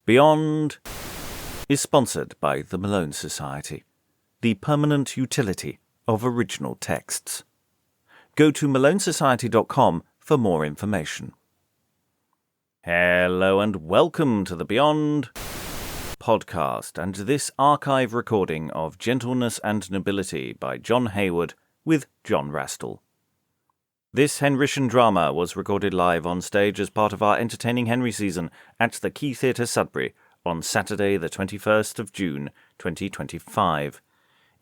Beyond is sponsored by the Malone Society, the permanent utility of original texts. Go to malonesociety.com for more information. Hello and welcome to the Beyond Podcast and this archive recording of Gentleness and Nobility by John Heywood with John Rastell. This Henrician drama was recorded live on stage as part of our Entertaining Henry season at the Quay Theatre, Sudbury, on Saturday the 21st of June 2025.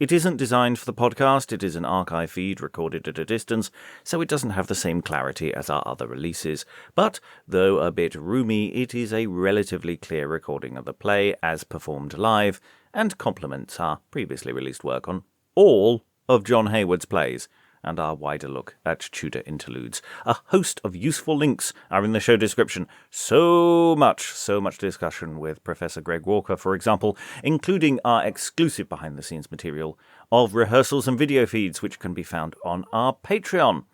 It isn't designed for the podcast, it is an archive feed recorded at a distance, so it doesn't have the same clarity as our other releases. But, though a bit roomy, it is a relatively clear recording of the play as performed live, and complements our previously released work on all of John Heywood's plays, and our wider look at Tudor interludes. A host of useful links are in the show description. So much discussion with Professor Greg Walker, for example, including our exclusive behind-the-scenes material of rehearsals and video feeds, which can be found on our Patreon.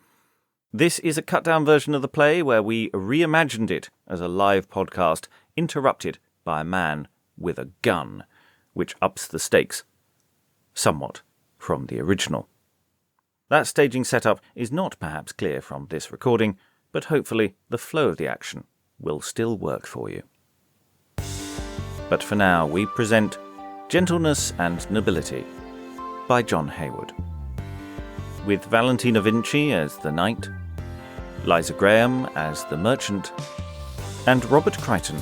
This is a cut-down version of the play where we reimagined it as a live podcast interrupted by a man with a gun, which ups the stakes somewhat from the original. That staging setup is not perhaps clear from this recording, but hopefully the flow of the action will still work for you. But for now, we present Gentleness and Nobility by John Heywood, with Valentina Vinci as the knight, Liza Graham as the merchant, and Robert Crighton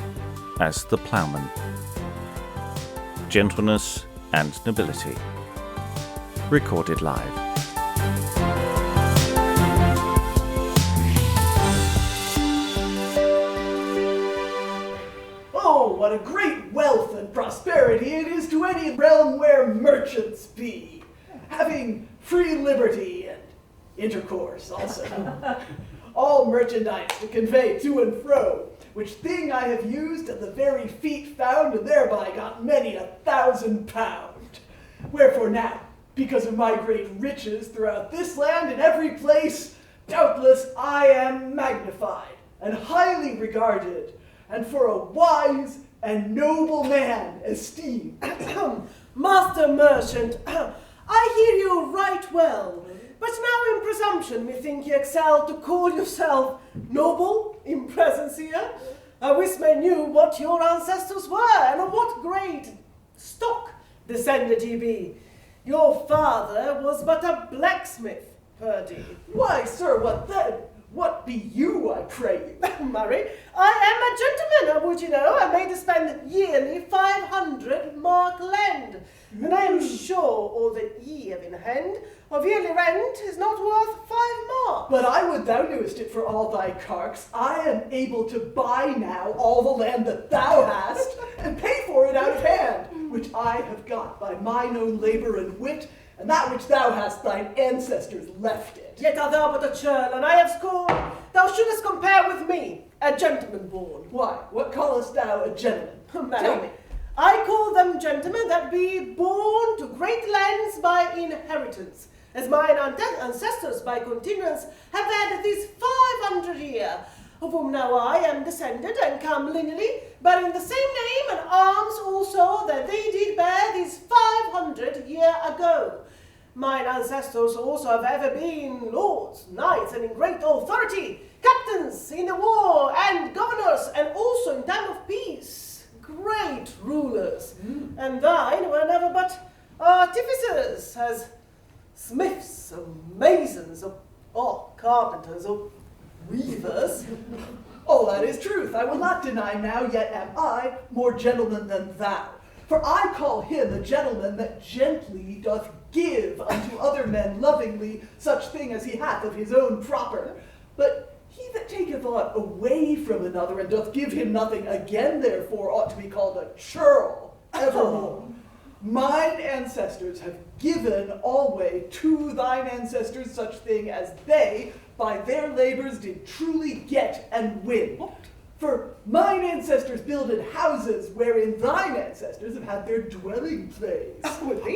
as the ploughman. Gentleness and Nobility, recorded live. What a great wealth and prosperity it is to any realm where merchants be, having free liberty and intercourse also. All merchandise to convey to and fro, which thing I have used at the very feet found, and thereby got many 1,000 pound. Wherefore now, because of my great riches throughout this land and every place, doubtless I am magnified and highly regarded, and for a wise and noble man esteemed. Master merchant, I hear you right well, but now in presumption methink ye excel to call yourself noble in presence here. I wish men knew what your ancestors were, and of what great stock descended ye be. Your father was but a blacksmith, purdy. Why, sir, what then? What be you, I pray you? Murray, I am a gentleman, would you know, and made to spend yearly 500 mark lend. And I am sure all that ye have in hand of yearly rent is not worth 5 marks. But I would thou knewest it for all thy carks. I am able to buy now all the land that thou hast, and pay for it out of hand, which I have got by mine own labour and wit, and that which thou hast thine ancestors left it. Yet art thou but a churl, and I have scorned thou shouldest compare with me, a gentleman born. Why, what callest thou a gentleman? Tell me. I call them gentlemen that be born to great lands by inheritance, as mine ancestors by continuance have had these 500 year, of whom now I am descended and come lineally, but in the same name and arms also that they did bear these 500 year ago. Mine ancestors also have ever been lords, knights, and in great authority, captains in the war, and governors, and also in time of peace, great rulers. And thine were never but artificers, as smiths, or masons, or carpenters, or weavers. All that is truth, I will not deny now, yet am I more gentleman than thou. For I call him a gentleman that gently doth give unto other men lovingly such thing as he hath of his own proper. But he that taketh aught away from another and doth give him nothing again therefore ought to be called a churl evermore. Mine ancestors have given alway to thine ancestors such thing as they by their labors did truly get and win. What? For mine ancestors builded houses wherein thine ancestors have had their dwelling place.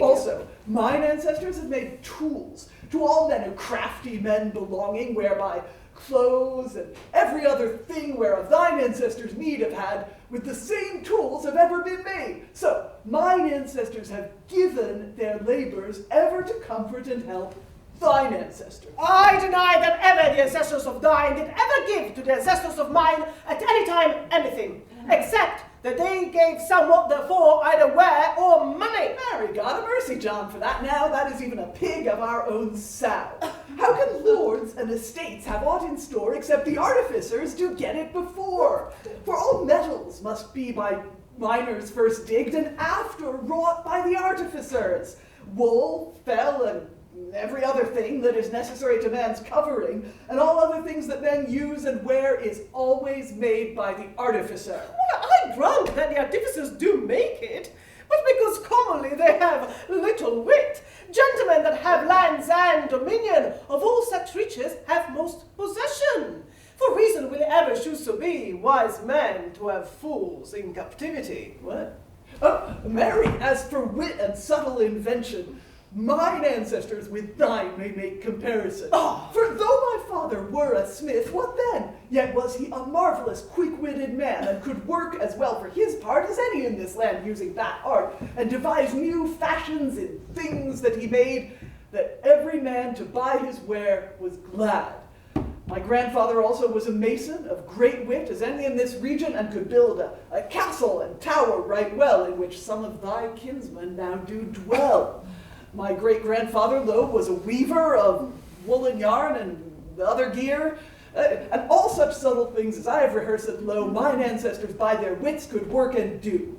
Also, mine ancestors have made tools to all men of crafty men belonging, whereby clothes, and every other thing whereof thine ancestors need have had, with the same tools have ever been made. So mine ancestors have given their labors ever to comfort and help thine ancestors. I deny that ever the ancestors of thine did ever give to the ancestors of mine at any time anything, except that they gave somewhat therefor either ware or money. Mary, God of mercy, John, for that now, that is even a pig of our own sow. How can lords and estates have aught in store except the artificers do get it before? For all metals must be by miners first digged and after wrought by the artificers. Wool, fell, and every other thing that is necessary to man's covering, and all other things that men use and wear is always made by the artificer. Well, I grant that the artificers do make it, but because commonly they have little wit, gentlemen that have lands and dominion of all such riches have most possession. For reason will ever choose to be wise men to have fools in captivity. What? Oh, Mary, as for wit and subtle invention, mine ancestors with thine may make comparison. For though my father were a smith, what then? Yet was he a marvelous quick-witted man, and could work as well for his part as any in this land using that art, and devise new fashions in things that he made, that every man to buy his ware was glad. My grandfather also was a mason of great wit as any in this region, and could build a castle and tower right well, in which some of thy kinsmen now do dwell. My great-grandfather, lo, was a weaver of woolen yarn and other gear, and all such subtle things as I have rehearsed, lo, mine ancestors by their wits could work and do.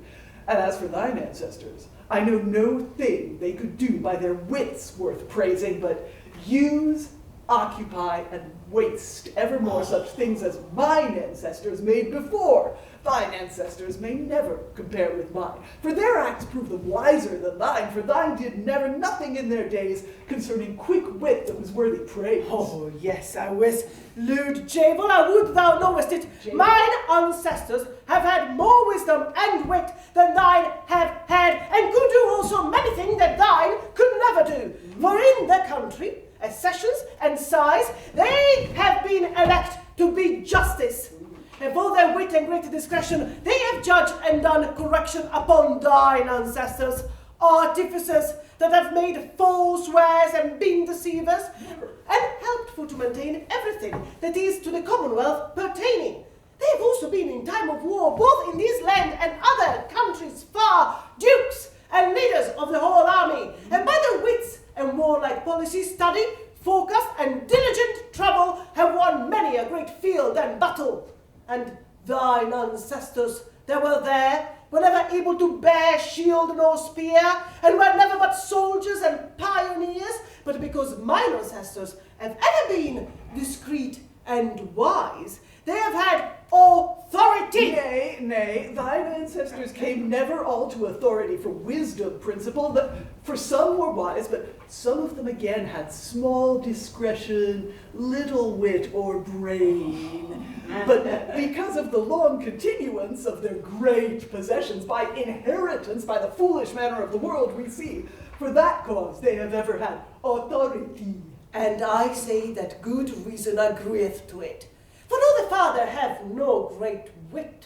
And as for thine ancestors, I know no thing they could do by their wits worth praising, but use, occupy, and waste evermore such things as mine ancestors made before. Thine ancestors may never compare with mine, for their acts prove them wiser than thine, for thine did never nothing in their days concerning quick wit that was worthy praise. Oh, yes, I was. Lewd Javel, I would thou knowest it. Javel. Mine ancestors have had more wisdom and wit than thine have had, and could do also many things that thine could never do. For in the country, accessions and size, they have been elect to be justice. And for their wit and great discretion, they have judged and done correction upon thine ancestors, artificers that have made false wares and been deceivers, and helped for to maintain everything that is to the commonwealth pertaining. They have also been in time of war, both in this land and other countries far, dukes and leaders of the whole army, and by their wits and warlike policy, study, forecast, and diligent travel have won many a great field and battle. And thine ancestors that were there were never able to bear shield nor spear, and were never but soldiers and pioneers, but because mine ancestors have ever been discreet and wise, they have had authority. Nay, thine ancestors came never all to authority for wisdom principle, that for some were wise, but some of them again had small discretion, little wit or brain. But because of the long continuance of their great possessions, by inheritance, by the foolish manner of the world we see, for that cause they have ever had authority. And I say that good reason agreeth to it. For though the father have no great wit,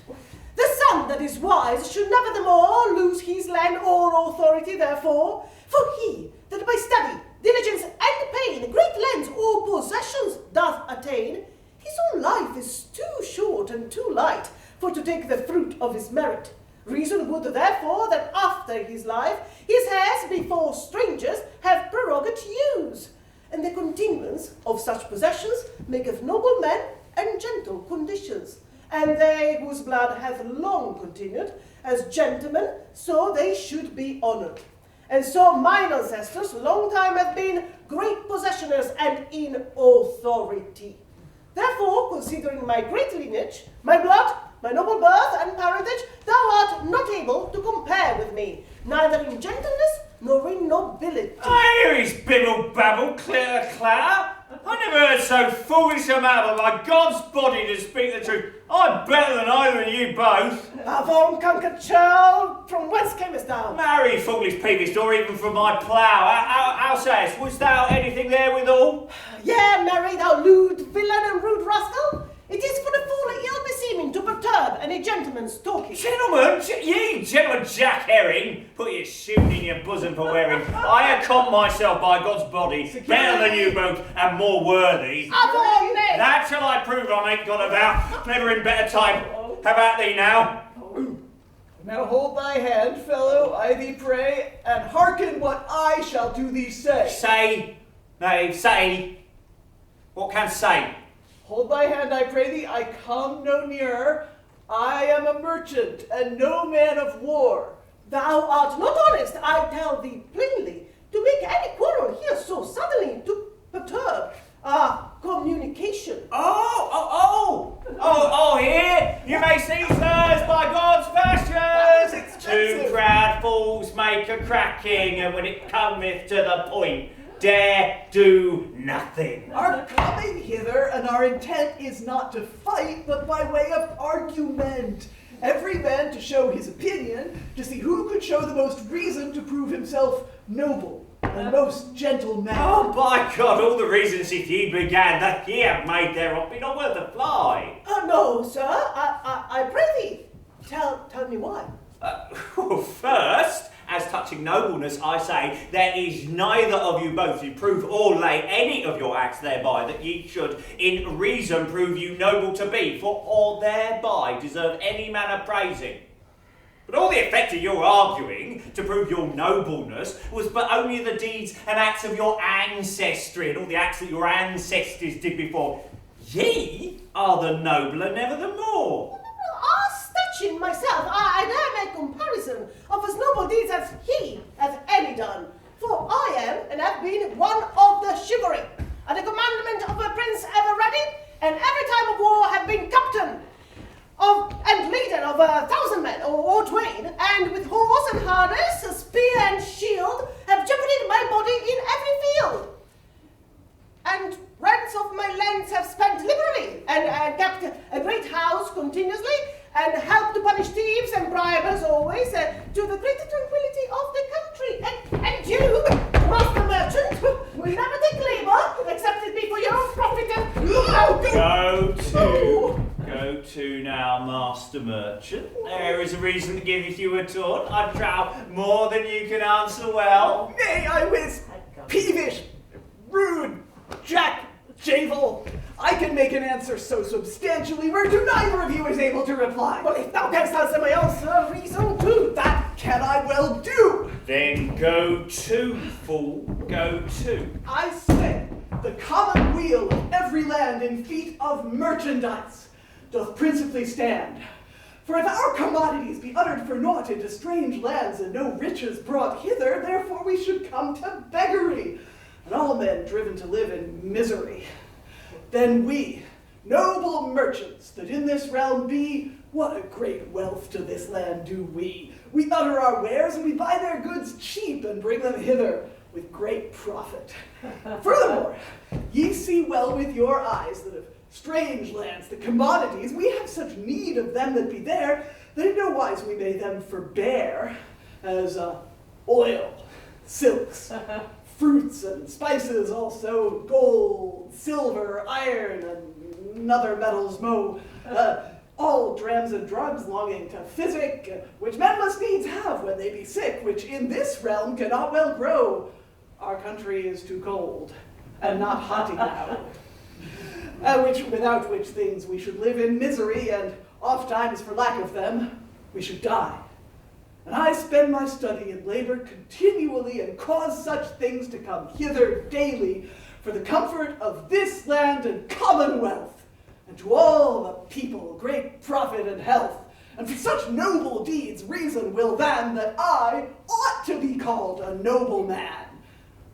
the son that is wise should never the more lose his land or authority therefore. For he that by study, diligence, and pain great lands or possessions doth attain, his own life is too short and too light for to take the fruit of his merit. Reason would therefore that after his life his heirs before strangers have prerogative use, and the continuance of such possessions maketh noble men and gentle conditions, and they whose blood hath long continued as gentlemen, so they should be honoured. And so mine ancestors long time have been great possessioners and in authority. Therefore, considering my great lineage, my blood, my noble birth and parentage, thou art not able to compare with me, neither in gentleness nor in nobility. I hear his bibble babble, clear clatter. I never heard so foolish a matter by God's body to speak the truth. I'm better than either of you both. Avon, conquered child, from whence camest thou? Marry, foolish peevish, or even from my plough. How sayest, wouldst thou anything there withal? Yeah, marry, thou lewd villain and rude rascal. It is for the fool ill beseeming to perturb any gentleman's talking. Gentlemen, ye gentleman Jack Herring, put your shooting in your bosom for wearing. I account myself by God's body, better than you both, and more worthy. Avon, Nick! That shall I prove I ain't gone about, never in better time. How about thee now? Now hold thy hand, fellow, I thee pray, and hearken what I shall to thee say. Say, knave, say. What canst say? Hold thy hand, I pray thee, I come no nearer. I am a merchant, and no man of war. Thou art not honest, I tell thee plainly, to make any quarrel here so suddenly to perturb our communication. Oh, here, you may see, sirs, by God's fashions. Two proud fools make a cracking, and when it cometh to the point, dare do nothing. Our coming hither, and our intent is not to fight, but by way of argument. Every man to show his opinion, to see who could show the most reason to prove himself noble and most gentle man. Oh, by God, all the reasons that ye began, that ye have made thereof, be not worth a fly. No, sir, I pray thee, tell me why. First, as touching nobleness, I say, there is neither of you both to prove or lay any of your acts thereby that ye should in reason prove you noble to be, for or thereby deserve any manner praising. But all the effect of your arguing to prove your nobleness was but only the deeds and acts of your ancestry, and all the acts that your ancestors did before. Ye are the nobler nevermore. In myself, I dare make comparison of as noble deeds as he hath any done. For I am, and have been, one of the chivalry, and the commandment of a prince ever ready, and every time of war have been captain of and leader of 1,000 men, or twain, and with horse and harness, a spear and shield, have jeoparded my body in every field. And rents of my lands have spent liberally, and kept a great house continuously, and helped to punish thieves and bribers always, to the greater tranquility of the country. And you, master merchant, will never take labour, except it be for your own profit and... Go to now, master merchant. There is a reason to give you a taunt. I trow more than you can answer well. Nay, I wis, peevish, rude, Jack, Javel. I can make an answer so substantially whereto neither of you is able to reply. Well, if thou canst answer my answer, reason too. That can I well do. Then go to, fool, go to. I say, the common wheel of every land in feet of merchandise doth principally stand. For if our commodities be uttered for naught into strange lands and no riches brought hither, therefore we should come to beggary, and all men driven to live in misery. Then we, noble merchants that in this realm be, what a great wealth to this land do we. We utter our wares and we buy their goods cheap and bring them hither with great profit. Furthermore, ye see well with your eyes that of strange lands, the commodities, we have such need of them that be there, that in no wise we may them forbear, as oil, silks, fruits and spices, also gold, silver, iron, and other metals mo, all drams and drugs longing to physic, which men must needs have when they be sick, which in this realm cannot well grow. Our country is too cold, and not hot enow. Without which things we should live in misery, and oft times for lack of them we should die. And I spend my study and labor continually, and cause such things to come hither daily, for the comfort of this land and commonwealth, and to all the people great profit and health. And for such noble deeds reason will then that I ought to be called a noble man.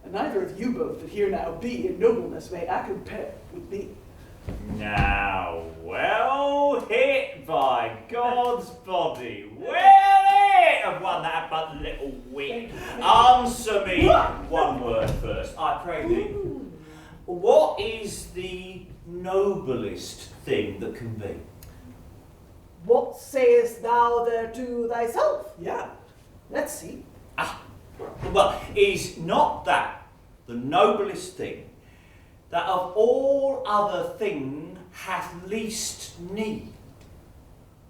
And neither of you both that here now be in nobleness may compare with me. Now, well hit by God's body. Well hit of one that had but little wit. Answer me one word first, I pray thee. what is the noblest thing that can be? What sayest thou thereto thyself? Yeah. Let's see. Well, is not that the noblest thing, that of all other thing hath least need?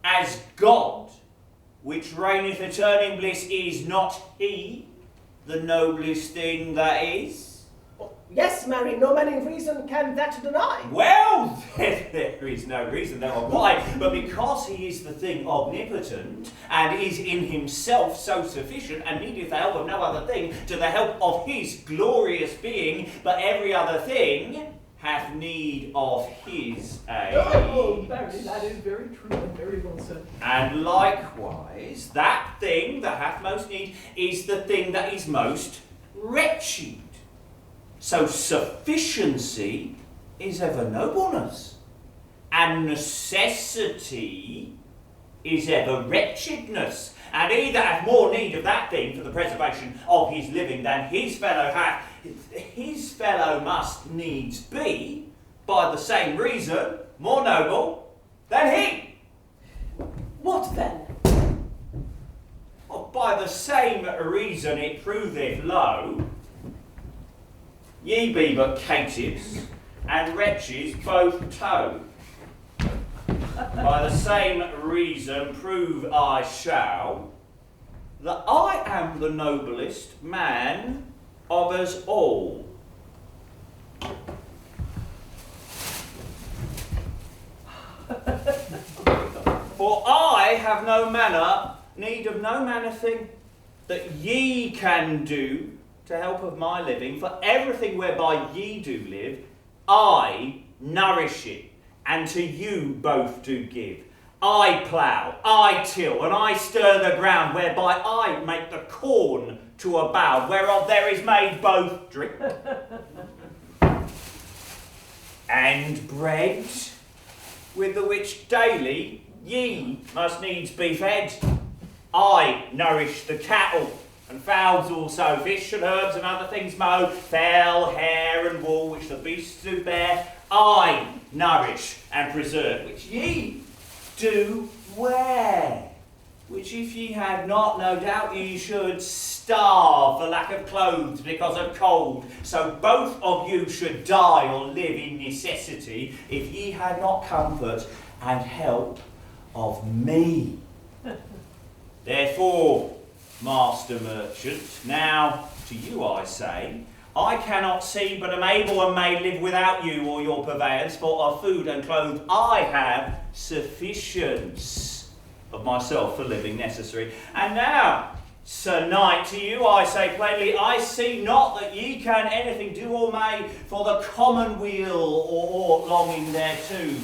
As God, which reigneth eternal in bliss, is not he the noblest thing that is? Yes, marry, no man in reason can that deny. Well, there is no reason therefore why, but because he is the thing omnipotent, and is in himself so sufficient, and needeth the help of no other thing, to the help of his glorious being, but every other thing hath need of his aid. Oh, Barry, that is very true and very well said. And likewise, that thing that hath most need is the thing that is most wretched. So sufficiency is ever nobleness, and necessity is ever wretchedness. And he that hath more need of that thing for the preservation of his living than his fellow hath, his fellow must needs be, by the same reason, more noble than he. What then? Well, by the same reason it proveth low, ye be but caitiffs, and wretches both toe. By the same reason prove I shall, that I am the noblest man of us all. For I have no manner, need of no manner thing, that ye can do to help of my living, for everything whereby ye do live, I nourish it, and to you both do give. I plough, I till, and I stir the ground, whereby I make the corn to abound, whereof there is made both drink and bread, with the which daily ye must needs be fed. I nourish the cattle, and fowls also, fish and herbs and other things mow, fell, hair and wool, which the beasts do bear, I nourish and preserve, which ye do wear, which if ye had not, no doubt ye should starve for lack of clothes because of cold. So both of you should die or live in necessity, if ye had not comfort and help of me. Therefore, Master Merchant, now to you I say, I cannot see but am able and may live without you or your purveyance, for of food and clothes I have sufficience of myself for living necessary. And now, Sir Knight, to you I say plainly, I see not that ye can anything do or may for the commonweal or aught longing thereto.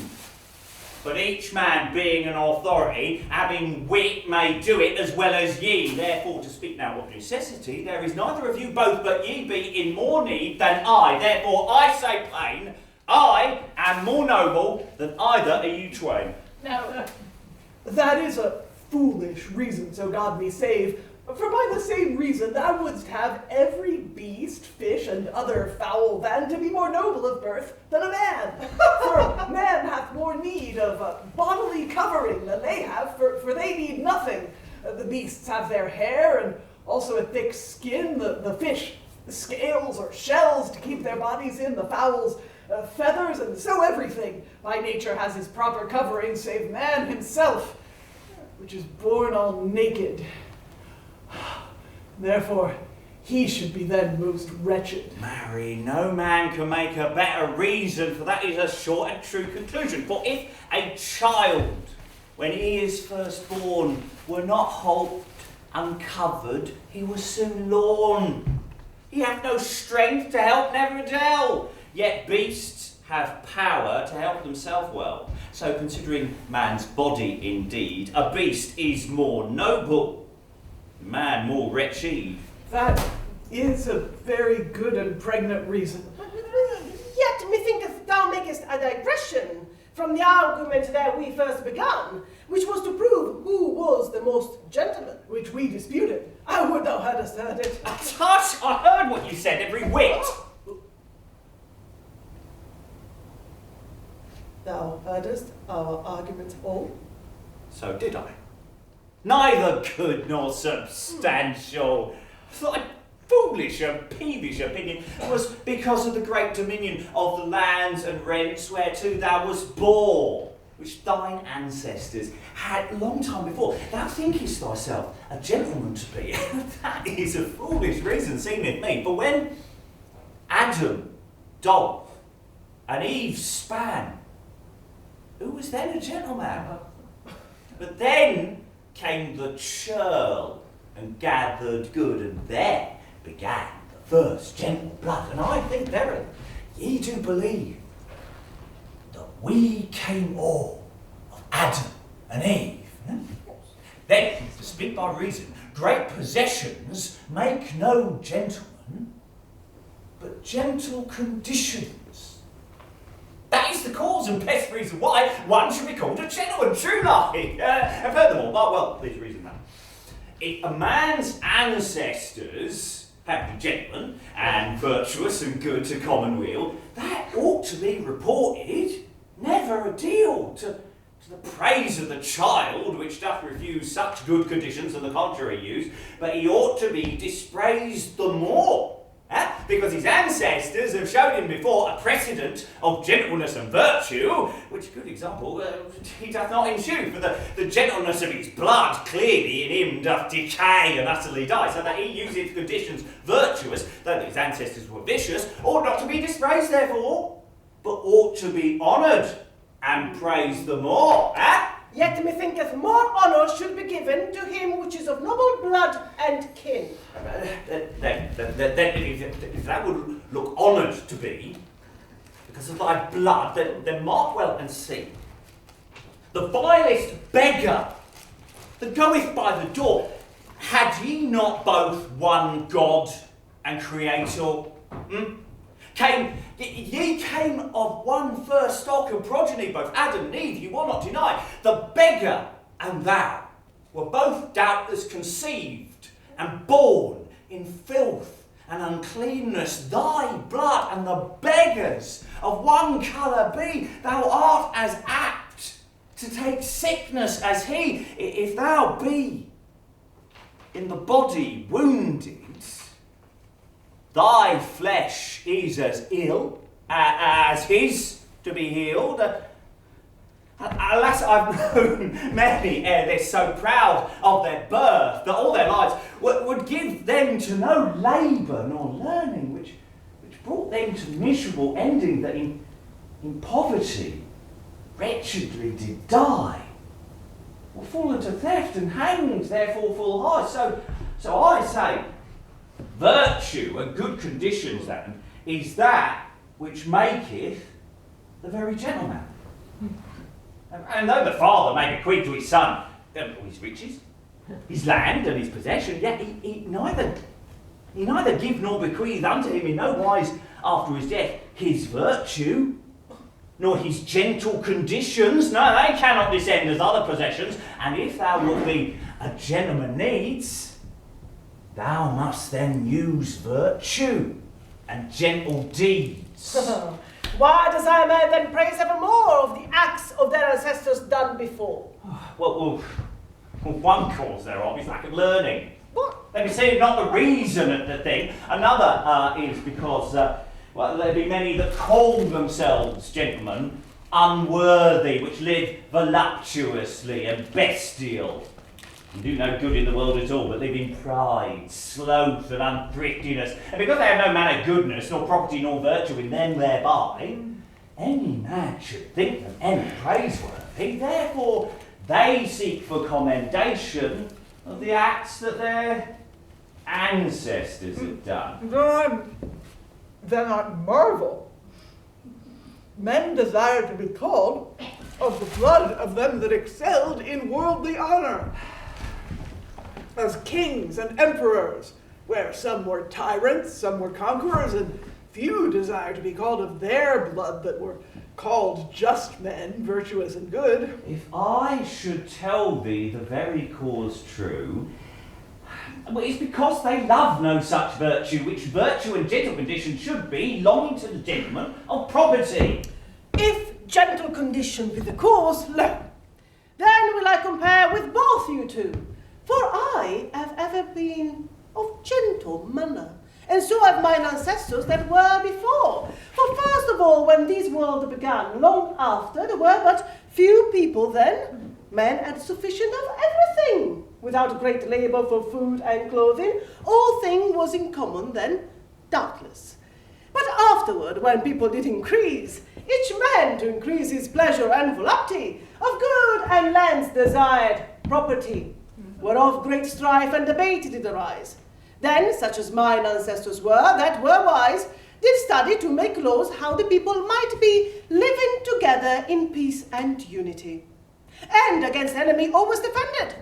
But each man being an authority, having wit, may do it as well as ye. Therefore, to speak now of necessity, there is neither of you both, but ye be in more need than I. Therefore, I say plain, I am more noble than either of you twain. Now, that is a foolish reason, so God me save. For by the same reason thou wouldst have every beast, fish, and other fowl than to be more noble of birth than a man. For man hath more need of bodily covering than they have, for they need nothing. The beasts have their hair, and also a thick skin, the fish, scales or shells to keep their bodies in, the fowls, feathers, and so everything by nature has his proper covering, save man himself, which is born all naked. Therefore, he should be then most wretched. Marry, no man can make a better reason, for that is a short and true conclusion. For if a child, when he is first born, were not holp uncovered, he was soon lorn. He hath no strength to help never tell. Yet beasts have power to help themselves well. So considering man's body indeed, a beast is more noble, man more wretched. That is a very good and pregnant reason. Yet methinketh thou makest a digression from the argument that we first begun, which was to prove who was the most gentleman. Which we disputed. I would thou hadst heard it. Tut! I heard what you said, every whit. good nor substantial. Thy foolish and peevish opinion was because of the great dominion of the lands and rents whereto thou wast born, which thine ancestors had long time before. Thou thinkest thyself a gentleman to be. That is a foolish reason, seemeth me. For when Adam doth and Eve span, who was then a gentleman? But then came the churl and gathered good, and there began the first gentle blood. And I think verily, ye do believe that we came all of Adam and Eve. Then, to speak by reason, great possessions make no gentleman, but gentle conditions. That is the cause and best reason why one should be called a gentleman, truly. And furthermore, well, please reason that. If a man's ancestors have been gentlemen and virtuous and good to commonweal, that ought to be reported, never a deal, to the praise of the child which doth refuse such good conditions and the contrary use, but he ought to be dispraised the more. Because his ancestors have shown him before a precedent of gentleness and virtue, which, good example, he doth not ensue, for the gentleness of his blood clearly in him doth decay and utterly die, so that he useth conditions virtuous, though his ancestors were vicious, ought not to be dispraised therefore, but ought to be honoured and praised the more. Yet methinketh more honour should be given to him which is of noble blood and kin. Then, if that would look honoured to be, because of thy blood, then mark well and see. The vilest beggar that goeth by the door, had ye not both one God and Creator? Ye came of one first stock and progeny, both Adam and Eve, you will not deny. The beggar and thou were both doubtless conceived and born in filth and uncleanness. Thy blood and the beggar's of one colour be. Thou art as apt to take sickness as he, if thou be in the body wounded. Thy flesh is as ill as his to be healed. Alas, I've known many ere this so proud of their birth that all their lives would give them to no labour nor learning, which brought them to miserable ending, that in poverty wretchedly did die, or fall into theft and hanged therefore full high. So I say, virtue and good conditions, then, is that which maketh the very gentleman. And though the father may bequeath to his son his riches, his land and his possession, yet he neither give nor bequeath unto him in no wise after his death his virtue, nor his gentle conditions. No, they cannot descend as other possessions. And if thou wilt be a gentleman needs, thou must then use virtue and gentle deeds. Why does our man then praise evermore of the acts of their ancestors done before? Well, one cause thereof is lack of learning. What? Let me say not the reason of the thing. Another is because, there be many that call themselves gentlemen unworthy, which live voluptuously and bestial, and do no good in the world at all, but live in pride, sloth, and unthriftiness. And because they have no manner goodness, nor property, nor virtue in them thereby, any man should think them any praiseworthy. Therefore, they seek for commendation of the acts that their ancestors have done. Then I marvel. Men desire to be called of the blood of them that excelled in worldly honour, as kings and emperors, where some were tyrants, some were conquerors, and few desire to be called of their blood that were called just men, virtuous and good. If I should tell thee the very cause true, it's because they love no such virtue, which virtue and gentle condition should be, longing to the gentleman of property. If gentle condition be the cause, lo, then will I compare with both you two. For I have ever been of gentle manner, and so have mine ancestors that were before. For first of all, when this world began, long after, there were but few people then. Men had sufficient of everything, without great labour for food and clothing. All thing was in common then, doubtless. But afterward, when people did increase, each man to increase his pleasure and volupty, of good and lands desired property, whereof great strife and debate did arise. Then, such as mine ancestors were, that were wise, did study to make laws how the people might be living together in peace and unity, and against enemy always defended.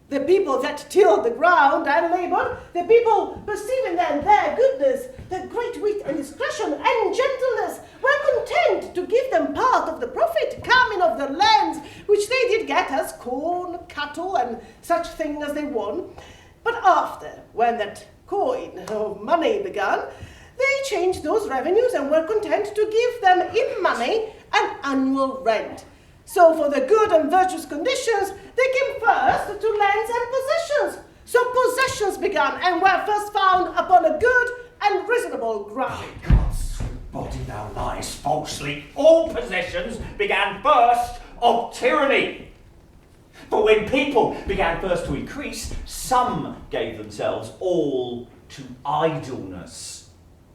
The people that tilled the ground and laboured, the people perceiving then their goodness, their great wit and discretion and gentleness, were content to give them part of the profit coming of their lands, which they did get as corn, cattle, and such thing as they won. But after, when that coin of money began, they changed those revenues and were content to give them in money an annual rent. So for the good and virtuous conditions, they came first to lands and possessions. So possessions began and were first found upon a good and reasonable ground. By God's sweet body thou liest falsely. All possessions began first of tyranny. For when people began first to increase, some gave themselves all to idleness,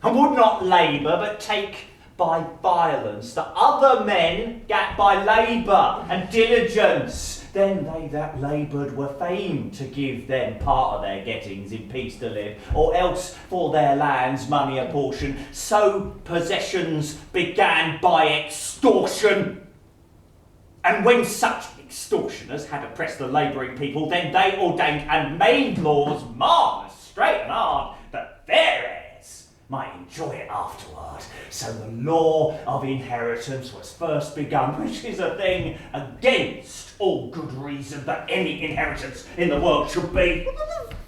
and would not labour but take by violence that other men gat by labour and diligence. Then they that laboured were fain to give them part of their gettings in peace to live, or else for their lands money a portion. So possessions began by extortion. And when such extortioners had oppressed the labouring people, then they ordained and made laws marvellous, straight and hard, that their heirs might enjoy it afterward. So the law of inheritance was first begun, which is a thing against all good reason that any inheritance in the world should be.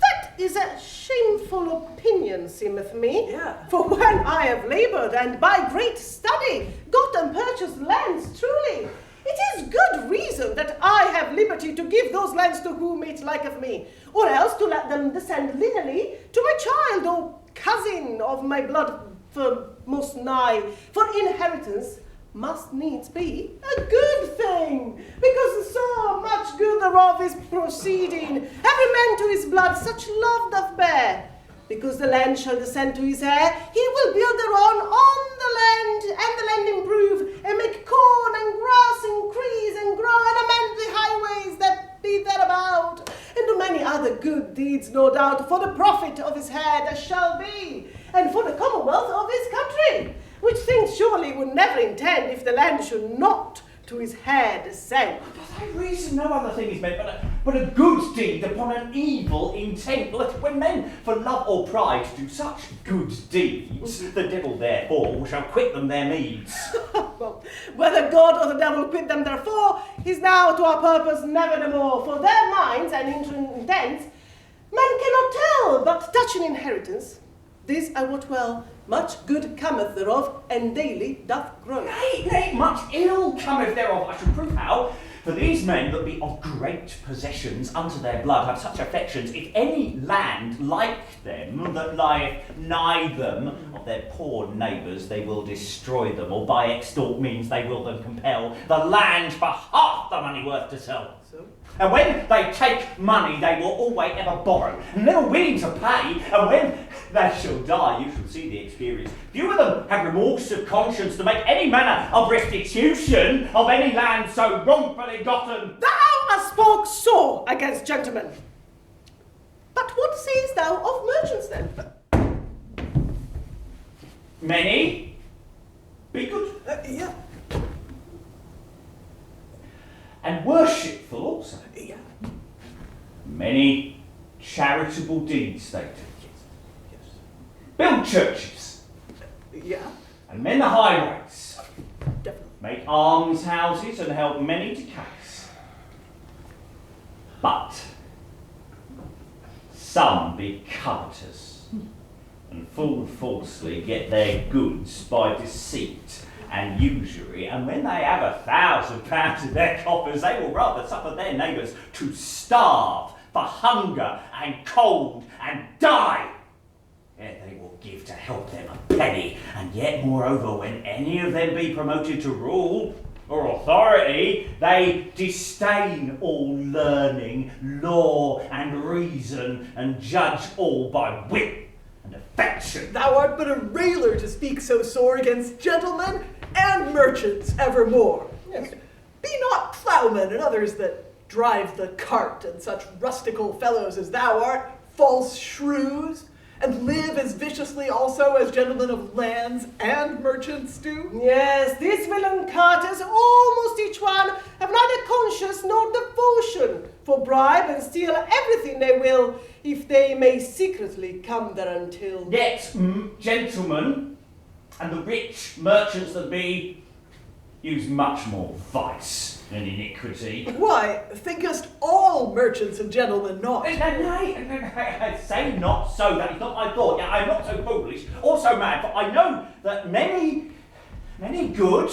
That is a shameful opinion, seemeth me. Yeah. For when I have laboured and by great study got and purchased lands truly, it is good reason that I have liberty to give those lands to whom it liketh me, or else to let them descend lineally to my child or cousin of my blood for most nigh. For inheritance must needs be a good thing, because so much good thereof is proceeding. Every man to his blood such love doth bear. Because the land shall descend to his heir, he will build thereon on the land, and the land improve, and make corn and grass increase and grow, and amend the highways that be thereabout, and do many other good deeds, no doubt, for the profit of his heir there shall be, and for the commonwealth of his country, which things surely would never intend if the land should not to his heir descend. For that reason no other thing is meant but a good deed upon an evil intent. When men for love or pride do such good deeds, the devil therefore shall quit them their meeds. Well, whether God or the devil quit them therefore is now to our purpose nevermore. For their minds and intents man cannot tell, but touching inheritance, this I wot well, much good cometh thereof, and daily doth grow. Nay, much ill cometh thereof. I shall prove how. For these men that be of great possessions unto their blood have such affections, if any land like them that lieth nigh them of their poor neighbours, they will destroy them, or by extort means they will them compel the land for half the money worth to sell. And when they take money, they will always ever borrow, and never willing to pay, and when they shall die, you shall see the experience. Few of them have remorse of conscience to make any manner of restitution of any land so wrongfully gotten. Thou hast spoke so against gentlemen. But what sayest thou of merchants then? Many be good. Yeah. And worshipful also. Yeah. Many charitable deeds they do. Yes. Build churches. Yeah. And mend the highways. Definitely. Make almshouses and help many to case. But some be covetous and full falsely get their goods by deceit and usury, and when they have £1,000 in their coffers, they will rather suffer their neighbours to starve for hunger and cold and die. Yet they will give to help them a penny, and yet moreover, when any of them be promoted to rule or authority, they disdain all learning, law and reason, and judge all by wit and affection. Thou art but a railer to speak so sore against gentlemen and merchants evermore. Yes. Be not ploughmen and others that drive the cart, and such rustical fellows as thou art, false shrews, and live as viciously also as gentlemen of lands and merchants do? Yes, these villain carters, almost each one, have neither conscience nor devotion, for bribe and steal everything they will, if they may secretly come thereuntil. Yet, gentlemen, and the rich merchants that be, use much more vice than iniquity. Why, thinkest all merchants and gentlemen not? Nay, say not so, that is not my thought. Yet I am not so foolish or so mad, for I know that many good,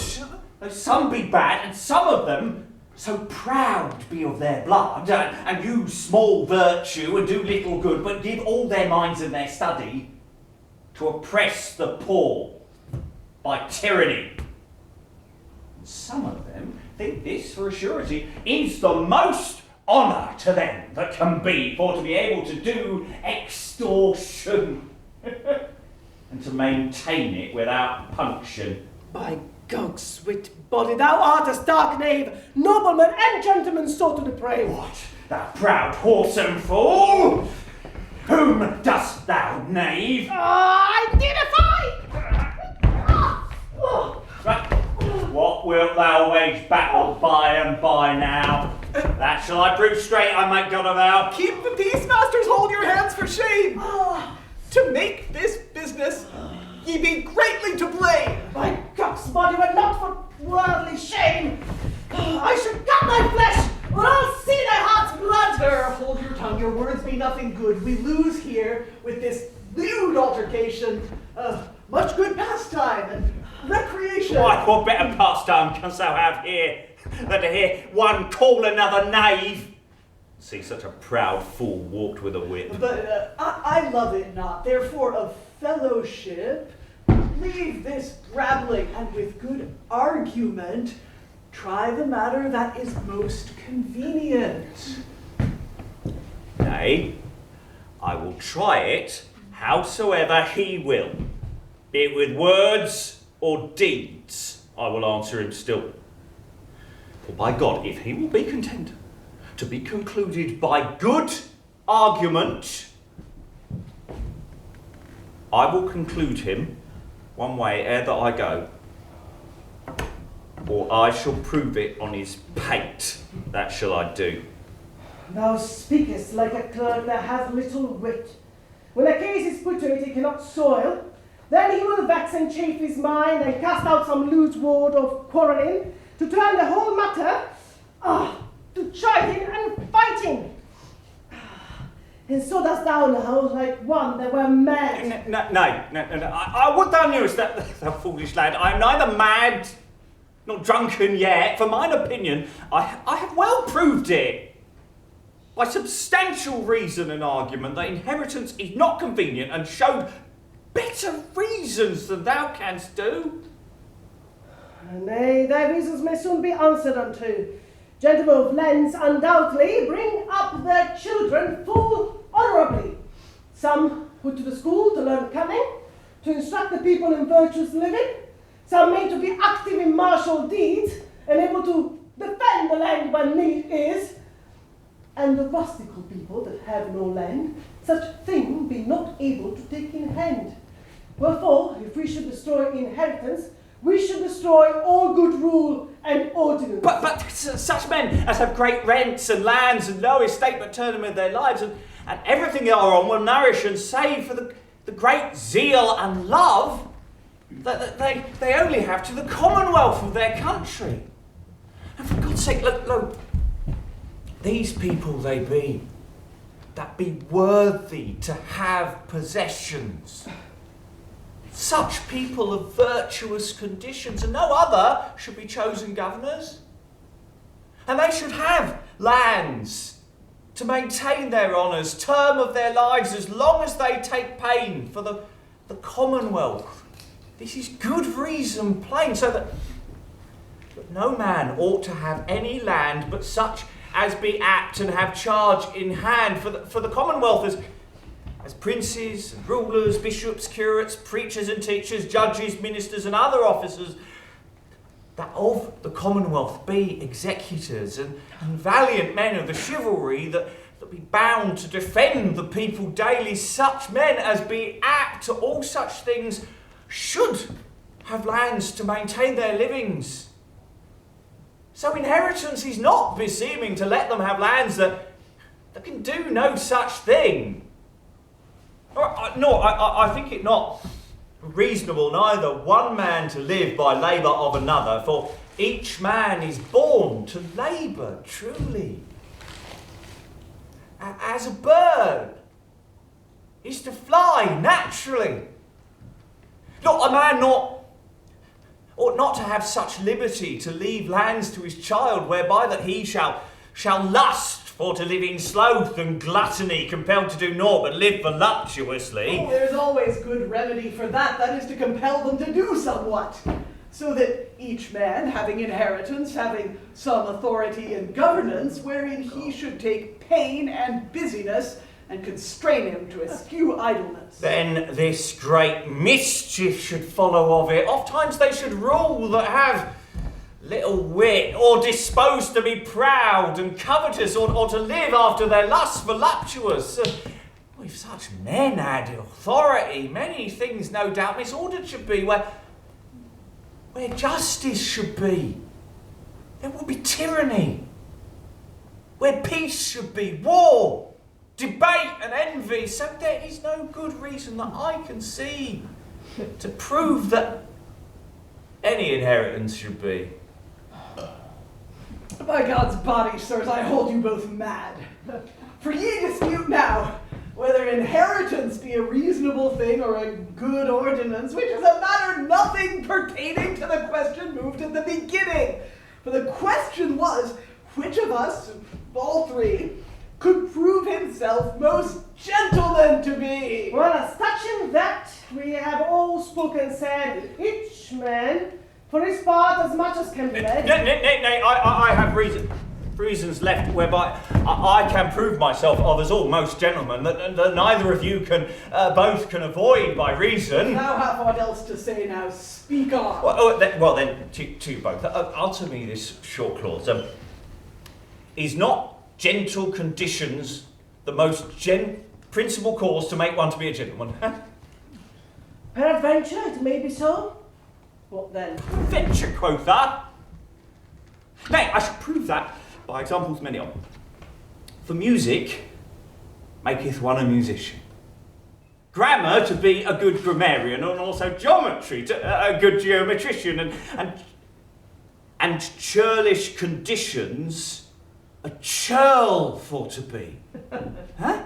though some be bad, and some of them so proud be of their blood, and use small virtue and do little good, but give all their minds and their study to oppress the poor by tyranny. And some of them think this, for a surety, is the most honour to them that can be, for to be able to do extortion and to maintain it without punction. By Gog's sweet body, thou art a stark knave, nobleman and gentleman so to deprave. What, thou proud whoresome fool? Whom dost thou knave? Identify! Right. What wilt thou wage battle by and by now? That shall I prove straight, I make God avow. Keep the peace, masters, hold your hands for shame. To make this business, ye be greatly to blame. By Gog's body, were not for worldly shame, I should cut thy flesh, or I'll see thy heart's blood. Sir, hold your tongue, your words be nothing good. We lose here with this lewd altercation much good pastime and recreation. Why, what better pastime canst thou have here than to hear one call another knave? See such a proud fool walked with a whip. But I love it not. Therefore, of fellowship, leave this brabbling, and with good argument, try the matter that is most convenient. Nay, I will try it howsoever he will. Be it with words or deeds, I will answer him still. For by God, if he will be content to be concluded by good argument, I will conclude him one way ere that I go, or I shall prove it on his pate. That shall I do. Thou speakest like a clerk that has little wit. When a case is put to it he cannot soil, then he will vex and chafe his mind and cast out some loose word of quarrelling to turn the whole matter to chiding and fighting. And so dost thou now, like one that were mad. No. I would thou knewest that, thou foolish lad, I am neither mad nor drunken yet. For mine opinion, I have well proved it by substantial reason and argument that inheritance is not convenient, and showed better reasons than thou canst do. Nay, thy reasons may soon be answered unto. Gentlemen of lands undoubtedly bring up their children full honourably. Some put to the school to learn cunning, to instruct the people in virtuous living. Some made to be active in martial deeds, and able to defend the land when need is. And the rustical people that have no land, such thing be not able to take in hand. Wherefore, if we should destroy inheritance, we should destroy all good rule and ordinance. But such men as have great rents and lands and low estate, but turn them in their lives, and everything they are on will nourish and save for the great zeal and love that they only have to the commonwealth of their country. And for God's sake, look, these people they be, that be worthy to have possessions. Such people of virtuous conditions, and no other should be chosen governors. And they should have lands to maintain their honours, term of their lives, as long as they take pain for the Commonwealth. This is good reason plain, so that no man ought to have any land but such as be apt and have charge in hand for the Commonwealth, as princes and rulers, bishops, curates, preachers and teachers, judges, ministers and other officers, that of the Commonwealth be executors and valiant men of the chivalry, that be bound to defend the people daily. Such men as be apt to all such things should have lands to maintain their livings. So inheritance is not beseeming to let them have lands that can do no such thing. I think it not reasonable neither one man to live by labour of another, for each man is born to labour truly. As a bird is to fly naturally. A man ought not to have such liberty to leave lands to his child, whereby that he shall lust for to live in sloth and gluttony, compelled to do naught but live voluptuously. Oh, there's always good remedy for that. That is to compel them to do somewhat, so that each man, having inheritance, having some authority and governance, wherein he should take pain and busyness, and constrain him to eschew idleness. Then this great mischief should follow of it. Ofttimes they should rule that have little wit, or disposed to be proud and covetous, or to live after their lusts voluptuous. If such men had authority, many things no doubt misordered should be, where justice should be. There will be tyranny. Where peace should be, war, debate and envy. So there is no good reason that I can see to prove that any inheritance should be. By God's body, sirs, I hold you both mad. For ye dispute now whether inheritance be a reasonable thing or a good ordinance, which is a matter nothing pertaining to the question moved at the beginning. For the question was, which of us, all three, could prove himself most gentleman to be? Well, as touching that, we have all spoken said, each man for his part as much as can be led. Nay, I have reasons left whereby I can prove myself of us all most gentlemen, that neither of you can both can avoid by reason. Thou hast aught else to say now, speak on. Well then, to you both, answer me this short clause. Is not gentle conditions the most principal cause to make one to be a gentleman? Peradventure, it may be so. What then? Venture, quotha! Nay, I shall prove that by examples many of them. For music maketh one a musician. Grammar to be a good grammarian, and also geometry to a good geometrician, and churlish conditions a churl for to be. Huh?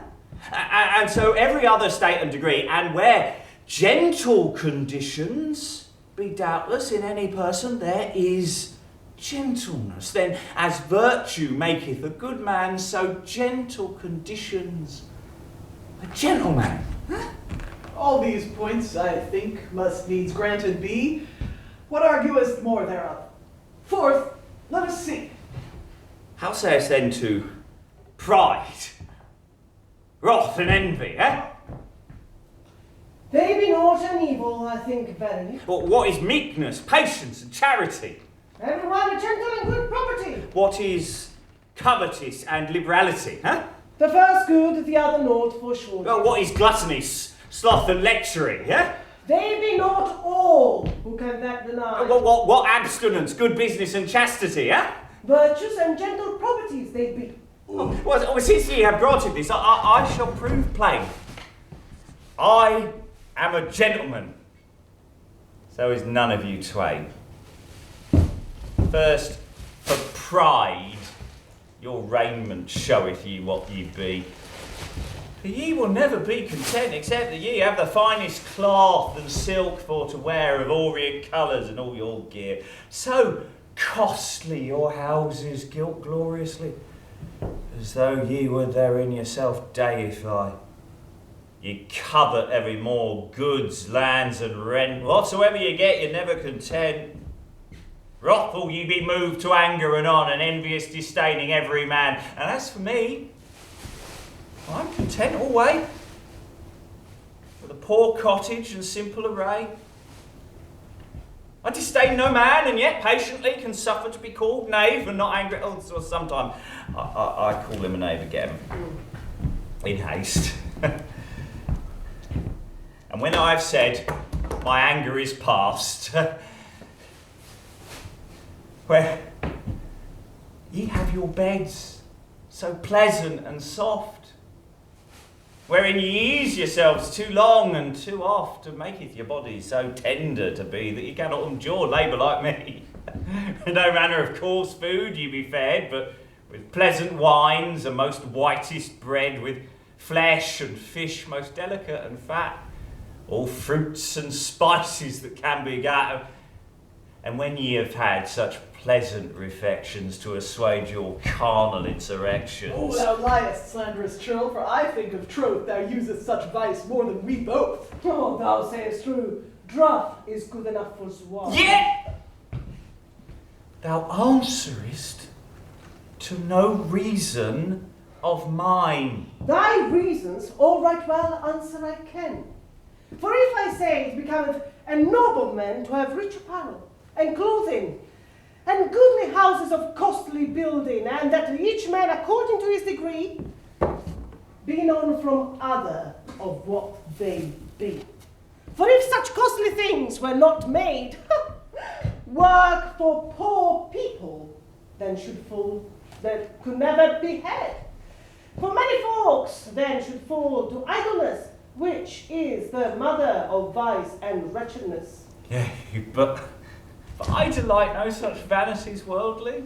And so every other state and degree, and where gentle conditions be doubtless in any person there is gentleness, then as virtue maketh a good man, so gentle conditions a gentleman. Huh? All these points, I think, must needs granted be. What arguest more thereof? Fourth, let us see. How sayest then to pride, wrath and envy, eh? They be naught and evil, I think, very. Well, what is meekness, patience and charity? Everyone a gentle and good property. What is covetous and liberality, huh? The first good, the other naught for sure. Well, what is gluttony, sloth and lechery, yeah? They be not all, who can that deny? What abstinence, good business and chastity, eh? Virtues and gentle properties they be. Well, since ye have granted this, I shall prove plain. I am a gentleman. So is none of you twain. First, for pride, your raiment showeth ye what ye be. For ye will never be content, except that ye have the finest cloth and silk for to wear of orient colours and all your gear. So costly your houses gilt gloriously, as though ye were therein yourself deified. Ye covet every more goods, lands, and rent. Whatsoever ye get, ye never content. Wrathful ye be moved to anger and on, and envious disdaining every man. And as for me, I'm content always, with a poor cottage and simple array. I disdain no man, and yet patiently can suffer to be called knave, and not angry. Oh, so sometimes I call him a knave again, in haste. And when I've said, my anger is past, where ye have your beds so pleasant and soft, wherein ye ease yourselves too long and too oft, and maketh your body so tender to be that ye cannot endure labour like me. With no manner of coarse food ye be fed, but with pleasant wines and most whitest bread, with flesh and fish most delicate and fat, all fruits and spices that can be got. And when ye have had such pleasant refections to assuage your carnal insurrections. Oh, thou liest, slanderous churl, for I think of troth thou usest such vice more than we both. Oh, thou sayest true. Druff is good enough for swan. Yet thou answerest to no reason of mine. Thy reasons all right well answer I can. For if I say it becometh a nobleman to have rich apparel, and clothing, and goodly houses of costly building, and that each man according to his degree be known from other of what they be. For if such costly things were not made, work for poor people, then should fall, that could never be had. For many folks then should fall to idleness, which is the mother of vice and wretchedness. Yea, but I delight no such vanities worldly.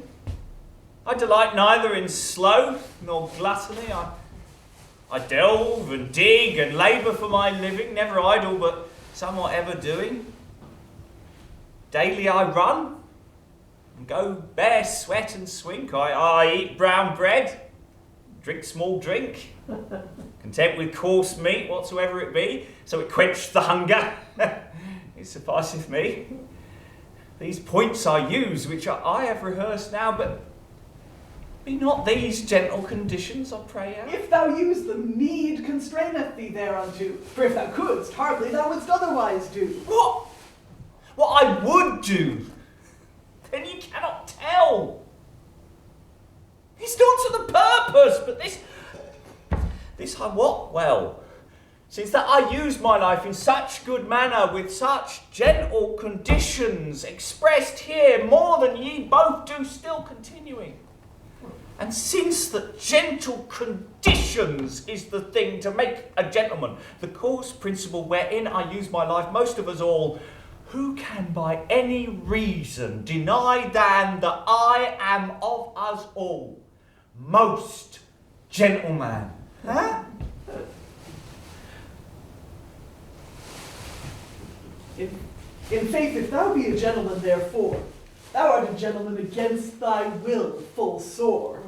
I delight neither in sloth nor gluttony. I delve and dig and labour for my living, never idle, but somewhat ever doing. Daily I run and go bare sweat and swink. I eat brown bread, drink small drink, content with coarse meat whatsoever it be, so it quench the hunger. It sufficeth me. These points I use, which I have rehearsed now, but be not these gentle conditions, I pray you? If thou use them, need constraineth thee thereunto. For if thou couldst, hardly thou wouldst otherwise do. What? What I would do? Then you cannot tell. It's not to the purpose, but this I wot well, since that I use my life in such good manner, with such gentle conditions, expressed here more than ye both do still continuing. And since that gentle conditions is the thing to make a gentleman, the course principle wherein I use my life, most of us all, who can by any reason deny than that I am of us all most gentleman? Huh? In faith, if thou be a gentleman, therefore, thou art a gentleman against thy will, full sore.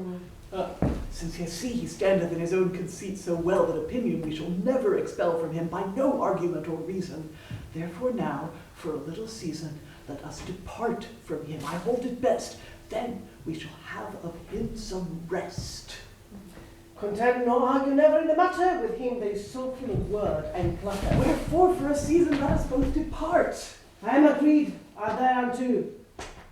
Since you see he standeth in his own conceit so well that opinion we shall never expel from him by no argument or reason. Therefore now, for a little season, let us depart from him. I hold it best. Then we shall have of him some rest. Contend nor argue never in the matter, with him they so full of word and clutter. Wherefore for a season let us both depart. I am agreed, thereunto,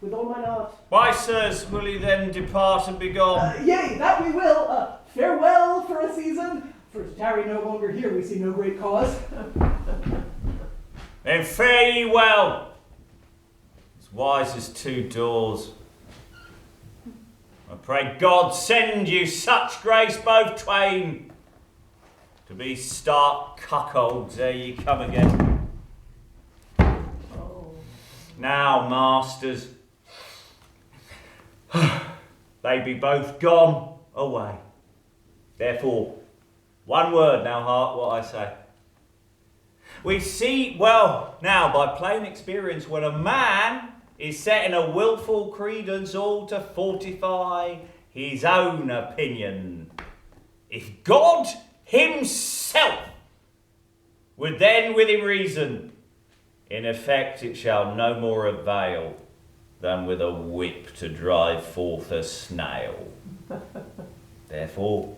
with all mine heart. Why, sirs, will he then depart and be gone? Yea, that we will. Farewell for a season. For to tarry no longer here we see no great cause. Then fare ye well, as wise as two doors. I pray God send you such grace both twain, to be stark cuckolds ere ye come again. Now, masters, they be both gone away. Therefore, one word now, heart, what I say. We see well now by plain experience when a man is set in a wilful credence all to fortify his own opinion. If God himself would then within reason, in effect it shall no more avail than with a whip to drive forth a snail. Therefore,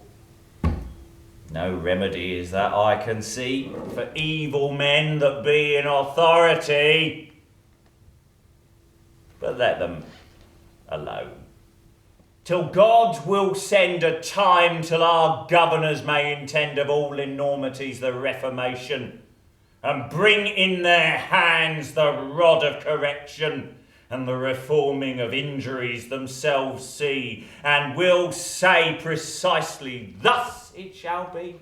no remedy is that I can see for evil men that be in authority, but let them alone, till God will send a time till our governors may intend of all enormities the reformation, and bring in their hands the rod of correction, and the reforming of injuries themselves see, and will say precisely, thus it shall be.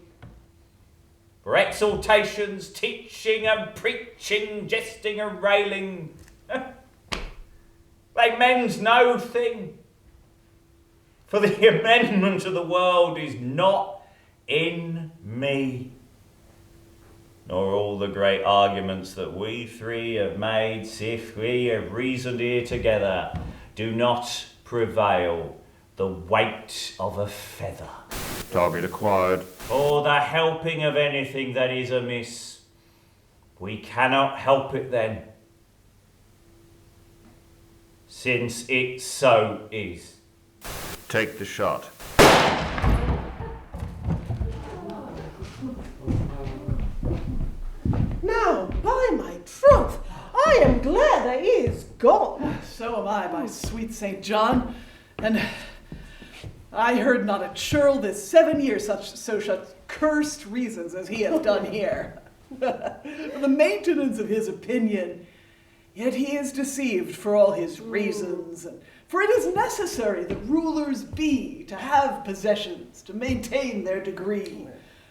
For exhortations, teaching and preaching, jesting and railing, they mend no thing. For the amendment of the world is not in me. Nor all the great arguments that we three have made, if we have reasoned here together, do not prevail the weight of a feather. Target acquired. Or the helping of anything that is amiss. We cannot help it then, since it so is. Take the shot. Now, by my troth, I am glad that he is gone. So am I, my sweet St. John. And I heard not a churl this 7 years such cursed reasons as he hath done here. For the maintenance of his opinion, yet he is deceived for all his reasons, and for it is necessary that rulers be to have possessions, to maintain their degree,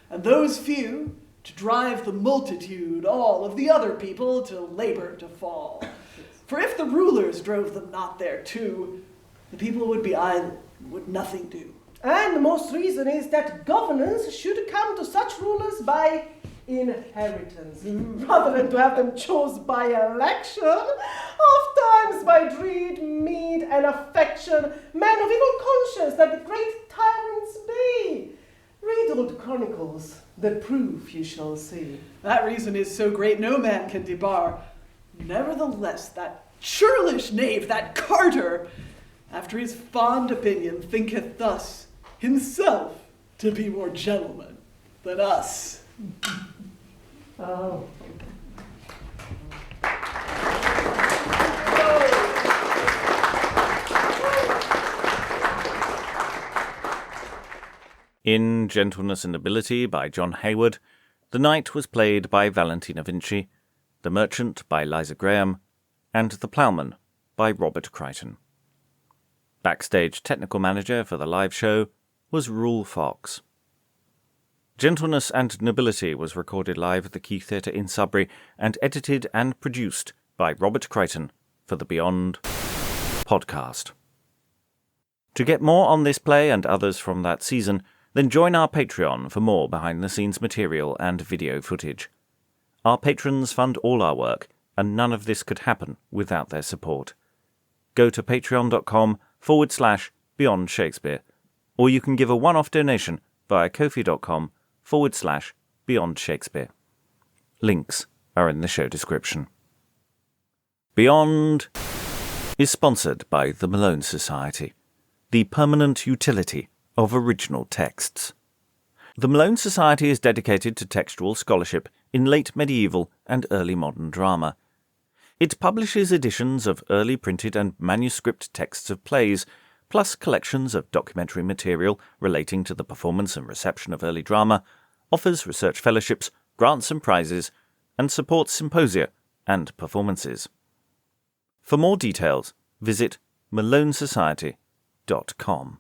and those few to drive the multitude, all of the other people, to labor to fall. For if the rulers drove them not thereto, the people would be idle, would nothing do. And the most reason is that governance should come to such rulers by inheritance, rather than to have them chose by election, oft times by dread, meed, and affection, men of evil conscience that great tyrants be. Read old chronicles, the proof you shall see. That reason is so great no man can debar. Nevertheless, that churlish knave, that Carter, after his fond opinion, thinketh thus, himself to be more gentleman than us. Oh. In Gentleness and Nobility by John Heywood, the Knight was played by Valentina Vinci, the Merchant by Liza Graham, and the Ploughman by Robert Crighton. Backstage technical manager for the live show was Roel Fox. Gentleness and Nobility was recorded live at the Quay Theatre in Sudbury and edited and produced by Robert Crighton for the Beyond Podcast. To get more on this play and others from that season, then join our Patreon for more behind-the-scenes material and video footage. Our patrons fund all our work, and none of this could happen without their support. Go to patreon.com/Beyond Shakespeare, or you can give a one-off donation via kofi.com/Beyond Shakespeare. Links are in the show description. Beyond is sponsored by the Malone Society, the permanent utility of original texts. The Malone Society is dedicated to textual scholarship in late medieval and early modern drama. It publishes editions of early printed and manuscript texts of plays, plus collections of documentary material relating to the performance and reception of early drama, offers research fellowships, grants and prizes, and supports symposia and performances. For more details, visit malonesociety.com.